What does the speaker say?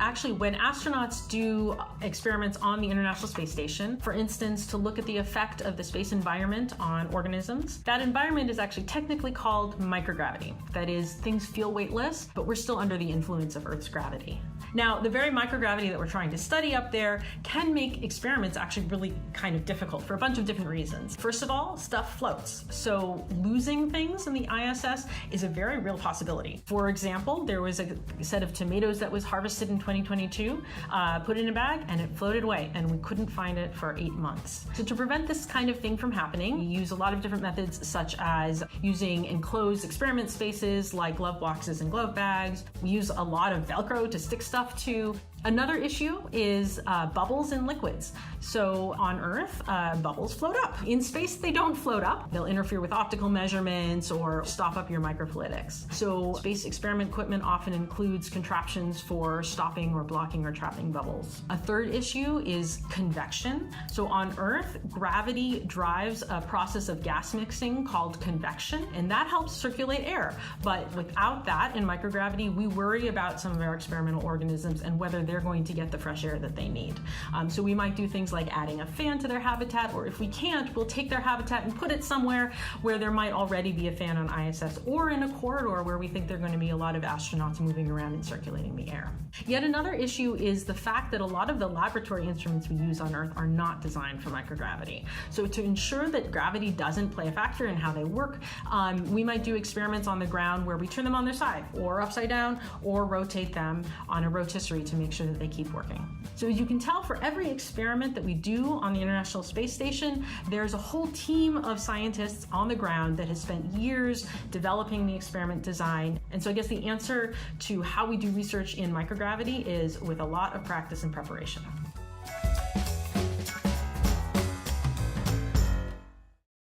actually, when astronauts do experiments on the International Space Station, for instance, to look at the effect of the space environment on organisms, that environment is actually technically called microgravity. That is, things feel weightless, but we're still under the influence of Earth's gravity. Now, the very microgravity that we're trying to study up there can make experiments actually really kind of difficult for a bunch of different reasons. First of all, stuff floats. So losing things in the ISS is a very real possibility. For example, there was a set of tomatoes that was harvested in 2022, put in a bag, and it floated away, and we couldn't find it for 8 months. So to prevent this kind of thing from happening, we use a lot of different methods, such as using enclosed experiment spaces like glove boxes and glove bags. We use a lot of Velcro to stick stuff to. Another issue is bubbles in liquids. So on Earth, bubbles float up. In space, they don't float up. They'll interfere with optical measurements or stop up your microfluidics. So space experiment equipment often includes contraptions for stopping or blocking or trapping bubbles. A third issue is convection. So on Earth, gravity drives a process of gas mixing called convection, and that helps circulate air. But without that, in microgravity, we worry about some of our experimental organisms and whether they're going to get the fresh air that they need. So we might do things like adding a fan to their habitat, or if we can't, we'll take their habitat and put it somewhere where there might already be a fan on ISS, or in a corridor where we think there are going to be a lot of astronauts moving around and circulating the air. Yet another issue is the fact that a lot of the laboratory instruments we use on Earth are not designed for microgravity. So to ensure that gravity doesn't play a factor in how they work, we might do experiments on the ground where we turn them on their side, or upside down, or rotate them on a rotisserie to make sure that they keep working. So as you can tell, for every experiment that we do on the International Space Station, there's a whole team of scientists on the ground that has spent years developing the experiment design. And so I guess the answer to how we do research in microgravity is with a lot of practice and preparation.